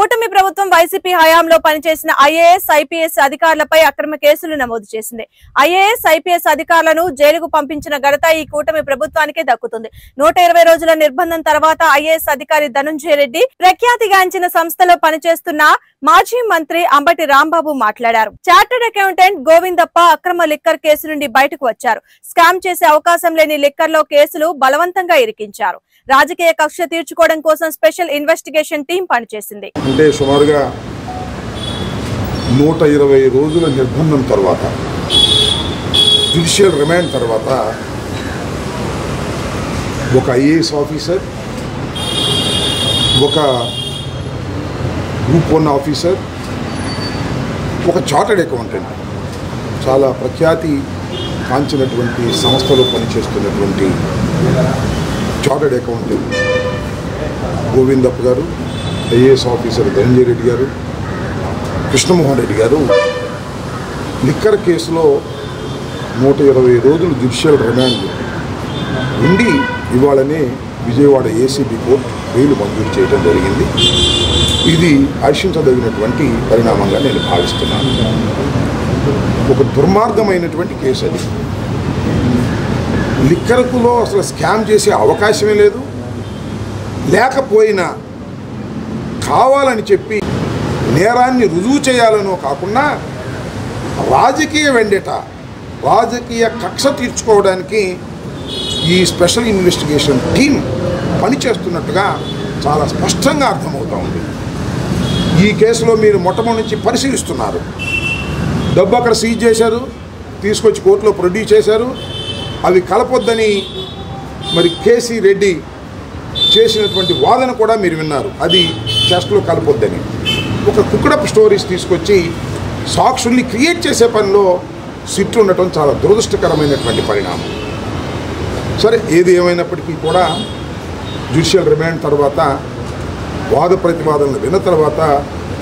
కూటమి ప్రభుత్వం వైసీపీ హయాంలో పనిచేసిన ఐఏఎస్ ఐపీఎస్ అధికారులపై అక్రమ కేసులు నమోదు చేసింది. ఐఏఎస్ ఐపీఎస్ అధికారులను జైలుకు పంపించిన ఘనత ఈ కూటమి ప్రభుత్వానికే దక్కుతుంది. 120 రోజుల నిర్బంధం తర్వాత ఐఏఎస్ అధికారి ధనుంజయ రెడ్డి ప్రఖ్యాతిగాంచిన సంస్థలో పనిచేస్తున్న మాజీ మంత్రి అంబటి రాంబాబు మాట్లాడారు. చార్టర్డ్ అకౌంటెంట్ గోవిందప్ప అక్రమ లిక్కర్ కేసు నుండి బయటకు వచ్చారు. స్కామ్ చేసే అవకాశం లేని లిక్కర్ లో కేసులు బలవంతంగా ఇరికించారు. రాజకీయ కక్ష తీర్చుకోవడం కోసం స్పెషల్ ఇన్వెస్టిగేషన్ టీం పనిచేసింది. అంటే సుమారుగా 120 రోజుల నిర్బంధం తర్వాత జ్యుడిషియల్ రిమాండ్ తర్వాత ఒక ఐఏఎస్ ఆఫీసర్, ఒక గ్రూప్ 1 ఆఫీసర్, ఒక చార్టర్డ్ అకౌంటెంట్, చాలా ప్రఖ్యాతి కాంచినటువంటి సంస్థలో పనిచేస్తున్నటువంటి చార్టర్డ్ అకౌంటెంట్ గోవిందప్ప గారు, ఐఏఎస్ ఆఫీసర్ ధనంజయ రెడ్డి గారు, కృష్ణమోహన్ రెడ్డి గారు లిక్కర్ కేసులో 120 రోజులు జ్యుడిషియల్ రిమాండ్ ఉండి ఇవాళనే విజయవాడ ఏసీబీ కోర్టు బెయిల్ మంజూరు చేయడం జరిగింది. ఇది హర్షించదగినటువంటి పరిణామంగా నేను భావిస్తున్నాను. ఒక దుర్మార్గమైనటువంటి కేసు అది. లిక్కర్కులో అసలు స్కామ్ చేసే అవకాశమే లేదు. లేకపోయినా కావాలని చెప్పి నేరాన్ని రుజువు చేయాలనో కాకుండా రాజకీయ వెండెట, రాజకీయ కక్ష తీర్చుకోవడానికి ఈ స్పెషల్ ఇన్వెస్టిగేషన్ టీం పనిచేస్తున్నట్టుగా చాలా స్పష్టంగా అర్థమవుతూ ఉంది. ఈ కేసులో మీరు మొట్టమొదటి నుంచి పరిశీలిస్తున్నారు. డబ్బు అక్కడ సీజ్ చేశారు, తీసుకొచ్చి కోర్టులో ప్రొడ్యూస్ చేశారు. అవి కలపొద్దని మరి కేసీ రెడ్డి చేసినటువంటి వాదన కూడా మీరు విన్నారు. అది చెస్ట్లో కలపొద్దని ఒక కుక్కడప్ స్టోరీస్ తీసుకొచ్చి సాక్షుల్ని క్రియేట్ చేసే పనిలో సిట్టు ఉండటం చాలా దురదృష్టకరమైనటువంటి పరిణామం. సరే, ఏది ఏమైనప్పటికీ కూడా జ్యుడిషియల్ రిమాండ్ తర్వాత వాద ప్రతివాదనలు విన్న తర్వాత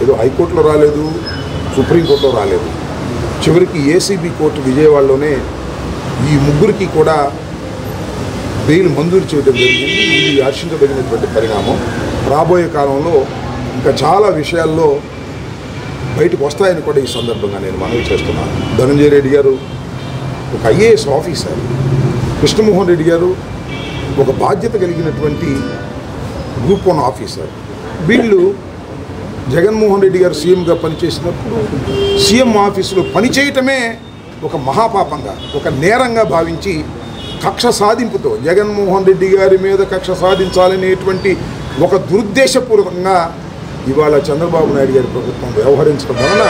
ఏదో హైకోర్టులో రాలేదు, సుప్రీంకోర్టులో రాలేదు, చివరికి ఏసీబీ కోర్టు విజయవాడలోనే ఈ ముగ్గురికి కూడా బెయిల్ మంజూరు చేయడం జరిగింది. ఇది హర్షించదగినటువంటి పరిణామం. రాబోయే కాలంలో ఇంకా చాలా విషయాల్లో బయటకు వస్తాయని కూడా ఈ సందర్భంగా నేను మనవి చేస్తున్నాను. ధనంజయ రెడ్డి గారు ఒక ఐఏఎస్ ఆఫీసర్, కృష్ణమోహన్ రెడ్డి గారు ఒక బాధ్యత కలిగినటువంటి గ్రూప్ 1 ఆఫీసర్. వీళ్ళు జగన్మోహన్ రెడ్డి గారు సీఎంగా పనిచేసినప్పుడు సీఎం ఆఫీసులో పనిచేయటమే ఒక మహాపాపంగా, ఒక నేరంగా భావించి కక్ష సాధింపుతో జగన్మోహన్ రెడ్డి గారి మీద కక్ష సాధించాలనేటువంటి ఒక దురుద్దేశపూర్వకంగా ఇవాళ చంద్రబాబు నాయుడు గారి ప్రభుత్వం వ్యవహరించడం వలన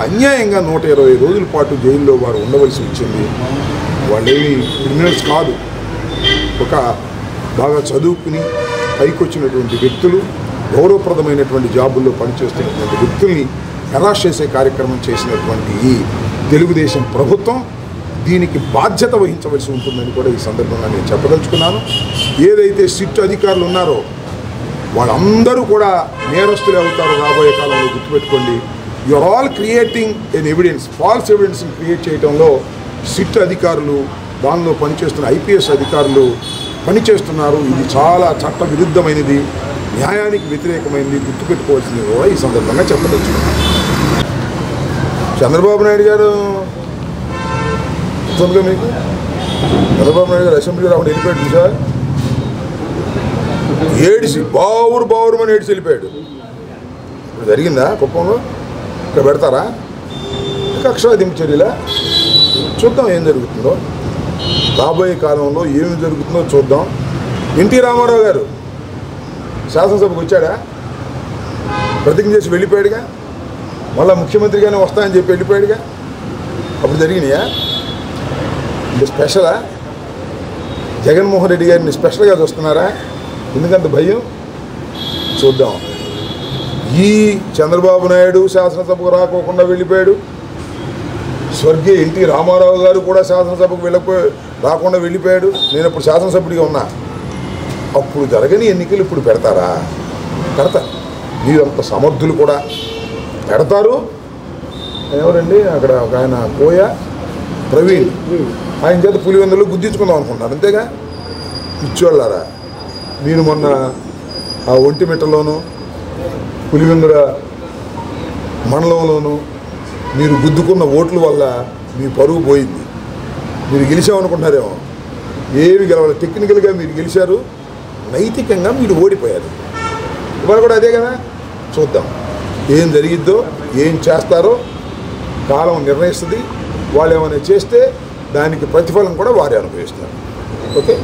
అన్యాయంగా 120 రోజుల పాటు జైల్లో వారు ఉండవలసి వచ్చింది. వాళ్ళేమి క్రిమినల్స్ కాదు. ఒక బాగా చదువుకుని పైకొచ్చినటువంటి వ్యక్తులు, గౌరవప్రదమైనటువంటి జాబుల్లో పనిచేస్తున్నటువంటి వ్యక్తుల్ని హెరాస్ చేసే కార్యక్రమం చేసినటువంటి ఈ తెలుగుదేశం ప్రభుత్వం దీనికి బాధ్యత వహించవలసి ఉంటుందని కూడా ఈ సందర్భంగా నేను చెప్పదలుచుకున్నాను. ఏదైతే సిట్ అధికారులు ఉన్నారో వాళ్ళందరూ కూడా నేరస్తులే అవుతారు రాబోయే కాలంలో. గుర్తుపెట్టుకోండి, you are all creating an evidence, false ఎవిడెన్స్ని క్రియేట్ చేయడంలో సిట్ అధికారులు, దానిలో పనిచేస్తున్న ఐపీఎస్ అధికారులు పనిచేస్తున్నారు. ఇది చాలా చట్ట విరుద్ధమైనది, న్యాయానికి వ్యతిరేకమైనది. గుర్తుపెట్టుకోవాల్సింది కూడా ఈ సందర్భంగా చెప్పదలుచుకున్నాను. చంద్రబాబు నాయుడు గారు మీకు చంద్రబాబు నాయుడు గారు అసెంబ్లీ రాకుండా వెళ్ళిపోయాడు సార్. ఏడిసి బావురుమని ఏడిసి వెళ్ళిపోయాడు. ఇప్పుడు జరిగిందా కుప్పంలో? ఇక్కడ పెడతారా కక్షాదింపు చర్యలా? చూద్దాం ఏం జరుగుతుందో. రాబోయే కాలంలో ఏమి జరుగుతుందో చూద్దాం. ఎన్టీ రామారావు గారు శాసనసభకు వచ్చాడా? ప్రతిజ్ఞ చేసి వెళ్ళిపోయాడుగా. మళ్ళీ ముఖ్యమంత్రిగానే వస్తాయని చెప్పి వెళ్ళిపోయాడుగా. అప్పుడు జరిగినాయా? ఇది స్పెషలా? జగన్మోహన్ రెడ్డి గారిని స్పెషల్గా చూస్తున్నారా? ఎందుకంత భయం? చూద్దాం. ఈ చంద్రబాబు నాయుడు శాసనసభకు రాకోకుండా వెళ్ళిపోయాడు. స్వర్గీయ ఎన్టీ రామారావు గారు కూడా శాసనసభకు రాకుండా వెళ్ళిపోయాడు. నేను ఇప్పుడు శాసనసభ్యుడిగా ఉన్నా. అప్పుడు జరగని ఎన్నికలు ఇప్పుడు పెడతారా? పెడతారు. మీరంత సమర్థులు కూడా పెడతారు. ఎవరండి అక్కడ ఒక ఆయన కోయ ప్రవీణ్, ఆయన చేత పులివెందులు గుద్దించుకుందాం అనుకుంటున్నారు. అంతేగా పిచ్చోళ్ళారా. మీరు మొన్న ఆ ఒంటిమిట్టలోనూ పులివెందుల మండలంలోనూ మీరు గుద్దుకున్న ఓట్ల వల్ల మీ పరువు పోయింది. మీరు గెలిచామనుకుంటున్నారేమో, ఏమి గెలవాలి. టెక్నికల్గా మీరు గెలిచారు, నైతికంగా మీరు ఓడిపోయారు. ఇవాళ కూడా అదే కదా. చూద్దాం ఏం జరిగిద్దో, ఏం చేస్తారో కాలం నిర్ణయిస్తుంది. వాళ్ళు ఏమైనా చేస్తే దానికి ప్రతిఫలం కూడా వారే అనుభవిస్తారు. ఓకే.